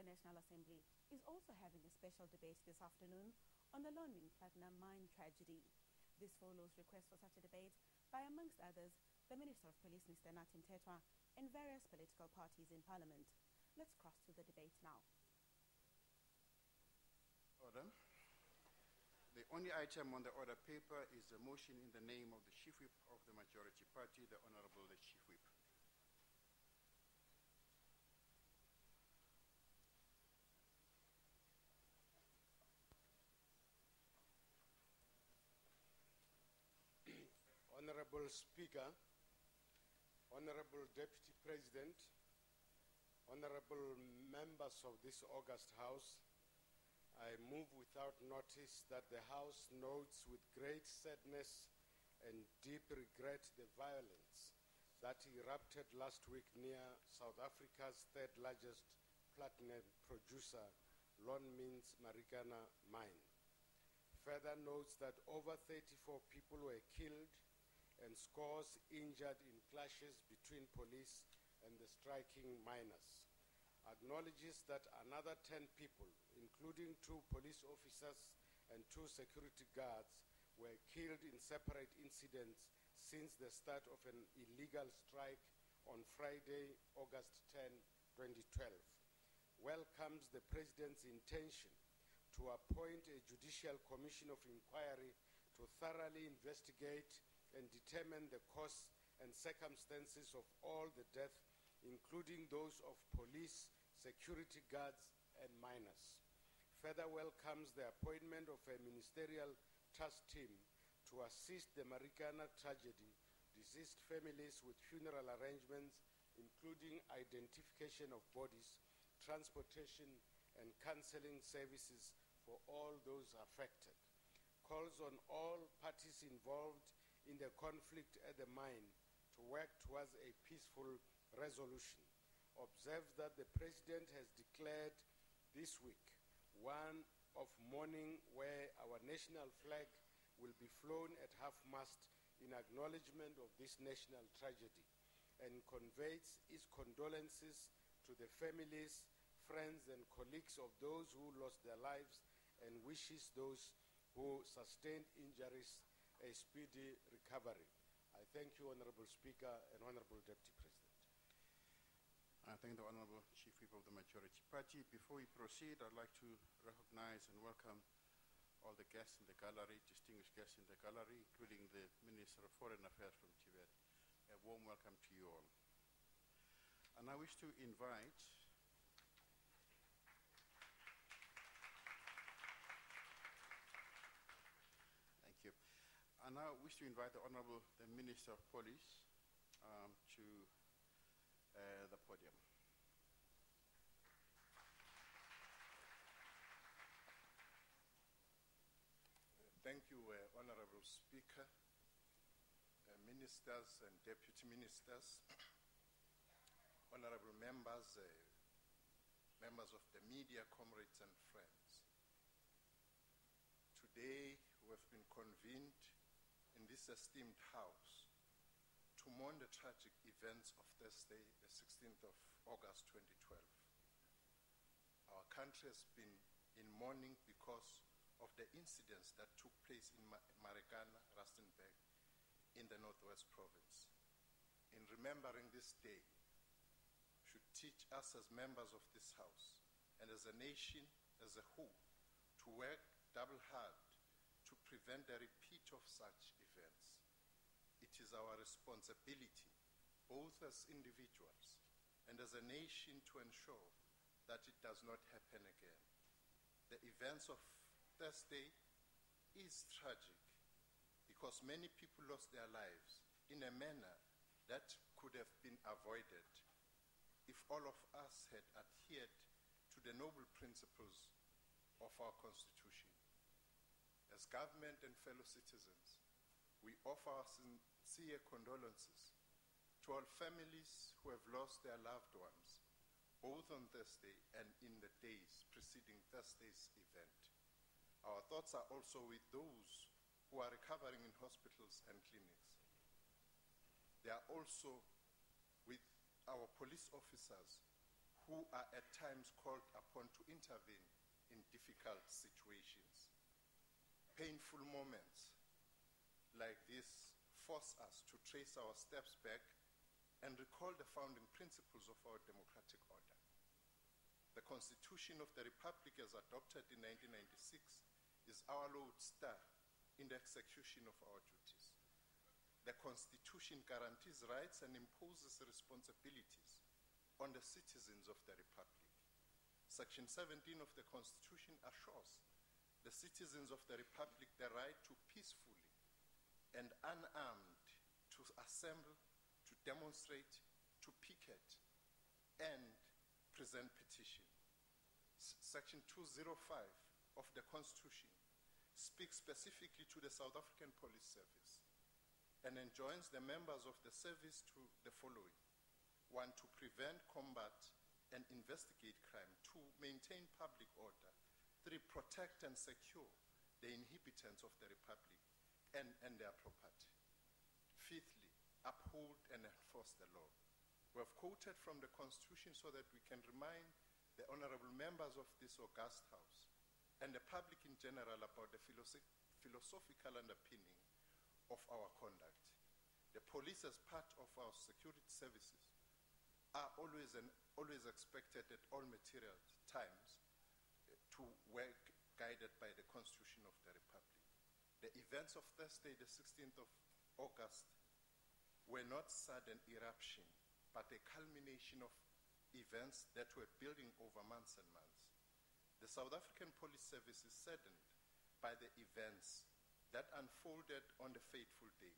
The National Assembly is also having a special debate this afternoon on the lonmin platinum mine tragedy. This follows requests for such a debate by, amongst others, the Minister of Police, Mr. Nathi Mthethwa, and various political parties in Parliament. Let's cross to the debate now. Order. The only item on the order paper is a motion in the name of the Chief Whip of the Majority Party, the Honorable Chief Whip. Honorable Speaker, Honorable Deputy President, Honorable members of this august House, I move without notice that the House notes with great sadness and deep regret the violence that erupted last week near South Africa's third largest platinum producer, lonmin's Marikana mine. Further notes that over 34 people were killed and scores injured in clashes between police and the striking miners. Acknowledges that another 10 people, including 2 police officers and 2 security guards, were killed in separate incidents since the start of an illegal strike on Friday, August 10, 2012. Welcomes the President's intention to appoint a judicial commission of inquiry to thoroughly investigate and determine the cause and circumstances of all the deaths, including those of police, security guards, and miners. Further welcomes the appointment of a ministerial task team to assist the Marikana tragedy, deceased families with funeral arrangements, including identification of bodies, transportation, and counseling services for all those affected. Calls on all parties involved in the conflict at the mine to work towards a peaceful resolution. Observes that the President has declared this week one of mourning where our national flag will be flown at half-mast in acknowledgement of this national tragedy, and conveys his condolences to the families, friends, and colleagues of those who lost their lives, and wishes those who sustained injuries a speedy recovery. I thank you, Honorable Speaker and Honorable Deputy President. I thank the Honorable Chief Whip of the Majority Party. Before we proceed, I'd like to recognize and welcome all the guests in the gallery, distinguished guests in the gallery, including the Minister of Foreign Affairs from Tibet. A warm welcome to you all. And I wish to invite thank you. And I wish to invite the Honorable Minister of Police to the podium. Thank you, Honorable Speaker, Ministers and Deputy Ministers, Honorable members, members of the media, comrades and friends. Today we have been convened in this esteemed House to mourn the tragic events of Thursday, the 16th of August 2012. Our country has been in mourning because of the incidents that took place in Marikana, Rustenburg, in the Northwest Province. In remembering this day, should teach us as members of this House and as a nation as a whole to work double hard to prevent the repeat of such events. It is our responsibility, both as individuals and as a nation, to ensure that it does not happen again. The events of Thursday is tragic because many people lost their lives in a manner that could have been avoided if all of us had adhered to the noble principles of our Constitution. As government and fellow citizens, we offer our sincere condolences to all families who have lost their loved ones, both on Thursday and in the days preceding Thursday's event. Our thoughts are also with those who are recovering in hospitals and clinics. They are also with our police officers who who are at times called upon to intervene in difficult situations. Painful moments like this force us to trace our steps back and recall the founding principles of our democratic order. The Constitution of the Republic, as adopted in 1996, is our lodestar in the execution of our duties. The Constitution guarantees rights and imposes responsibilities on the citizens of the Republic. Section 17 of the Constitution assures the citizens of the Republic the right to peacefully and unarmed to assemble, to demonstrate, to picket, and present petition. Section 205 of the Constitution speaks specifically to the South African Police Service and enjoins the members of the service to the following: 1, to prevent, combat, and investigate crime; 2, maintain public order; 3, protect and secure the inhabitants of the Republic and their property; 5thly, uphold and enforce the law. We have quoted from the Constitution so that we can remind the honorable members of this august House and the public in general about the philosophical underpinning of our conduct. The police, as part of our security services, are always expected at all material times to work guided by the Constitution of the Republic. The events of Thursday, the 16th of August, were not sudden eruption, but a culmination of events that were building over months and months. The South African Police Service is saddened by the events that unfolded on the fateful day.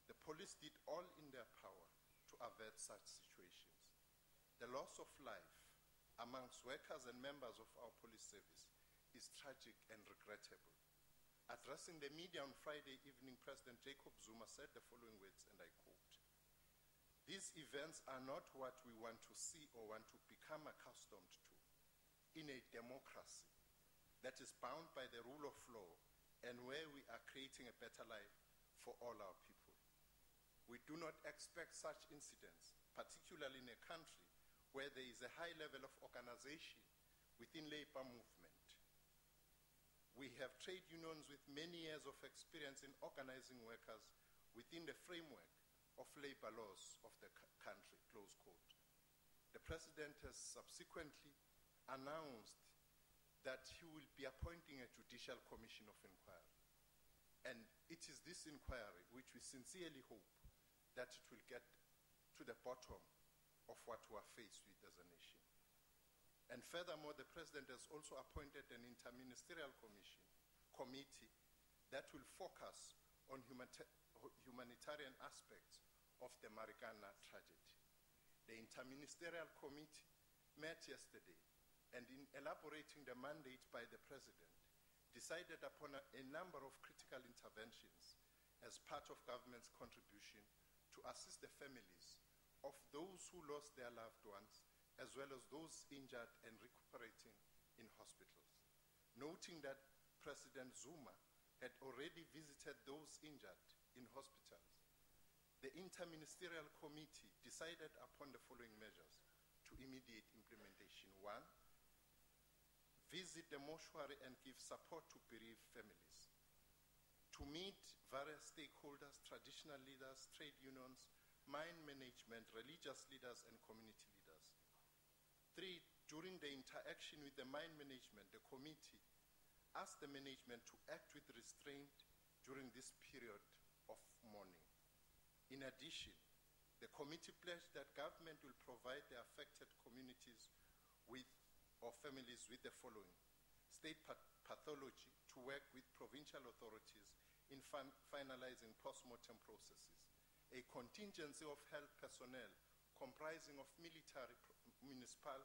The police did all in their power to avert such situations. The loss of life amongst workers and members of our police service is tragic and regrettable. Addressing the media on Friday evening, President Jacob Zuma said the following words, and I quote, "These events are not what we want to see or want to become accustomed to in a democracy that is bound by the rule of law and where we are creating a better life for all our people. We do not expect such incidents, particularly in a country where there is a high level of organization within labor movement. We have trade unions with many years of experience in organizing workers within the framework of labor laws of the country," close quote. The President has subsequently announced that he will be appointing a judicial commission of inquiry. And it is this inquiry which we sincerely hope that it will get to the bottom of what we are faced with as a nation. And furthermore, the President has also appointed an interministerial committee that will focus on humanitarian aspects of the Marikana tragedy. The interministerial committee met yesterday and, in elaborating the mandate by the President, decided upon a number of critical interventions as part of government's contribution to assist the families of those who lost their loved ones, as well as those injured and recuperating in hospitals. Noting that President Zuma had already visited those injured in hospitals, the Interministerial Committee decided upon the following measures to immediate implementation. 1, visit the mortuary and give support to bereaved families. To meet various stakeholders, traditional leaders, trade unions, mine management, religious leaders, and community leaders. 3, during the interaction with the mine management, the committee asked the management to act with restraint during this period of mourning. In addition, the committee pledged that government will provide the affected communities or families with the following: state pathology to work with provincial authorities in finalizing post-mortem processes, a contingency of health personnel comprising of military, municipal,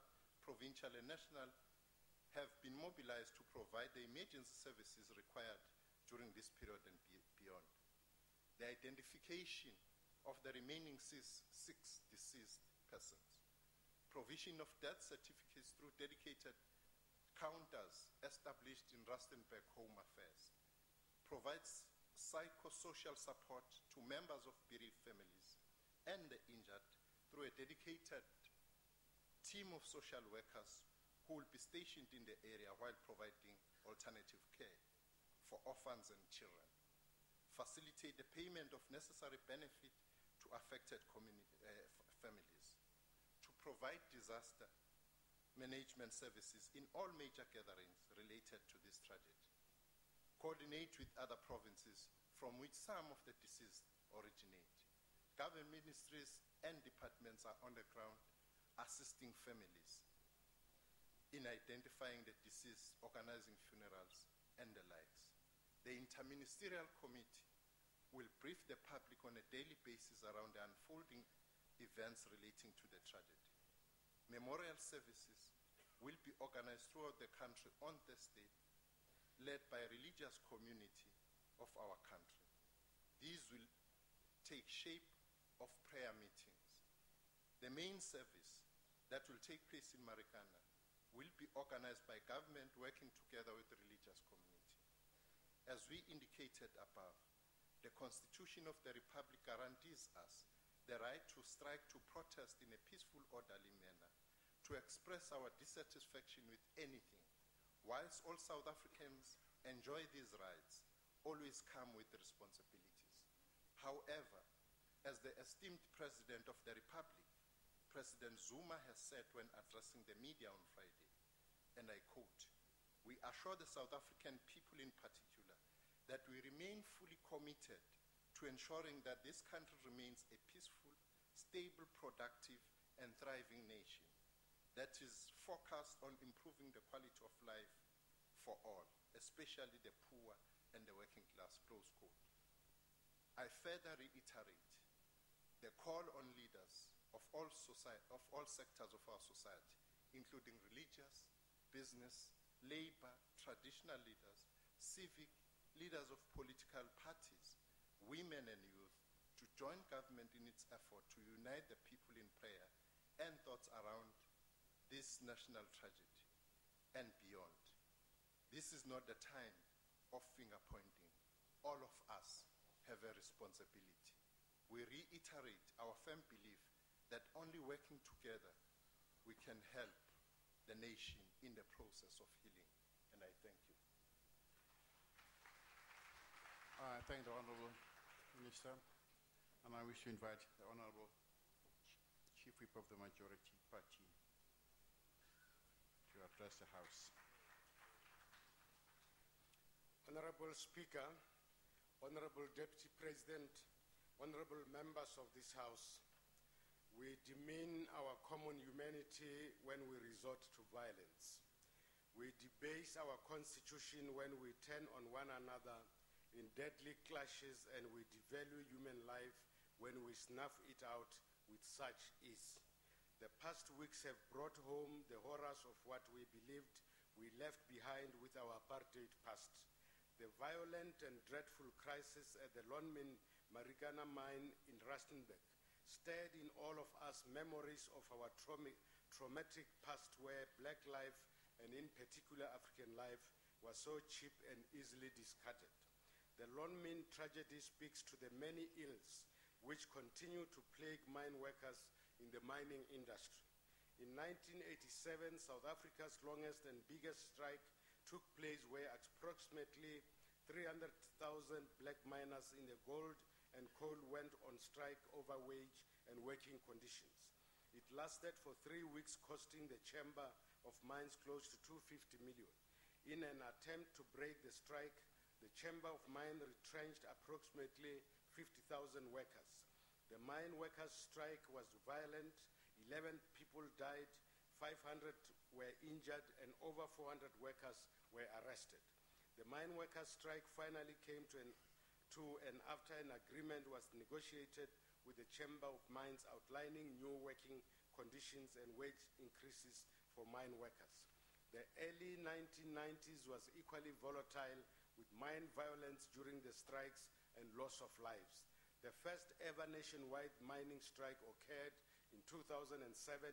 provincial, and national have been mobilized to provide the emergency services required during this period and beyond. The identification of the remaining 6 deceased persons. Provision of death certificates through dedicated counters established in Rustenburg Home Affairs. Provides psychosocial support to members of bereaved families and the injured through a dedicated team of social workers who will be stationed in the area while providing alternative care for orphans and children, facilitate the payment of necessary benefit to affected families, to provide disaster management services in all major gatherings related to this tragedy, coordinate with other provinces from which some of the deceased originate. Government ministries and departments are on the ground assisting families in identifying the deceased, organizing funerals, and the likes. The Interministerial Committee will brief the public on a daily basis around the unfolding events relating to the tragedy. Memorial services will be organized throughout the country on Thursday, led by a religious community of our country. These will take shape of prayer meetings. The main service that will take place in Marikana will be organized by government working together with the religious community. As we indicated above, the Constitution of the Republic guarantees us the right to strike, to protest in a peaceful, orderly manner, to express our dissatisfaction with anything. Whilst all South Africans enjoy these rights, always come with responsibilities. However, as the esteemed President of the Republic, President Zuma, has said when addressing the media on Friday, and I quote, "We assure the South African people in particular that we remain fully committed to ensuring that this country remains a peaceful, stable, productive, and thriving nation that is focused on improving the quality of life for all, especially the poor and the working class," close quote. I further reiterate the call on leaders of all sectors of our society, including religious, business, labor, traditional leaders, civic, leaders of political parties, women and youth, to join government in its effort to unite the people in prayer and thoughts around this national tragedy and beyond. This is not the time of finger pointing. All of us have a responsibility. We reiterate our firm belief that only working together we can help the nation in the process of healing. And I thank you. I thank the Honorable Minister, and I wish to invite the Honorable Chief Whip of the Majority Party to address the House. Honorable Speaker, Honorable Deputy President, honorable members of this House, we demean our common humanity when we resort to violence. We debase our constitution when we turn on one another in deadly clashes, and we devalue human life when we snuff it out with such ease. The past weeks have brought home the horrors of what we believed we left behind with our apartheid past. The violent and dreadful crisis at the lonmin Marikana mine in Rustenburg stirred in all of us memories of our traumatic past, where black life, and in particular African life, was so cheap and easily discarded. The lonmin tragedy speaks to the many ills which continue to plague mine workers in the mining industry. In 1987, South Africa's longest and biggest strike took place, where approximately 300,000 black miners in the gold and coal went on strike over wage and working conditions. It lasted for 3 weeks, costing the Chamber of Mines close to 250 million. In an attempt to break the strike, the Chamber of Mines retrenched approximately 50,000 workers. The mine workers' strike was violent. 11 people died, 500 were injured, and over 400 workers were arrested. The mine workers' strike finally came to an after an agreement was negotiated with the Chamber of Mines outlining new working conditions and wage increases for mine workers. The early 1990s was equally volatile, with mine violence during the strikes and loss of lives. The first ever nationwide mining strike occurred in 2007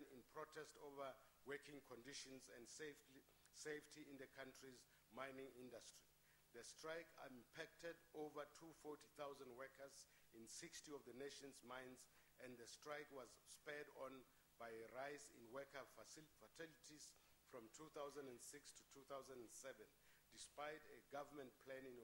in protest over working conditions and safety in the country's mining industry. The strike impacted over 240,000 workers in 60 of the nation's mines, and the strike was spurred on by a rise in worker fatalities from 2006 to 2007, despite a government planning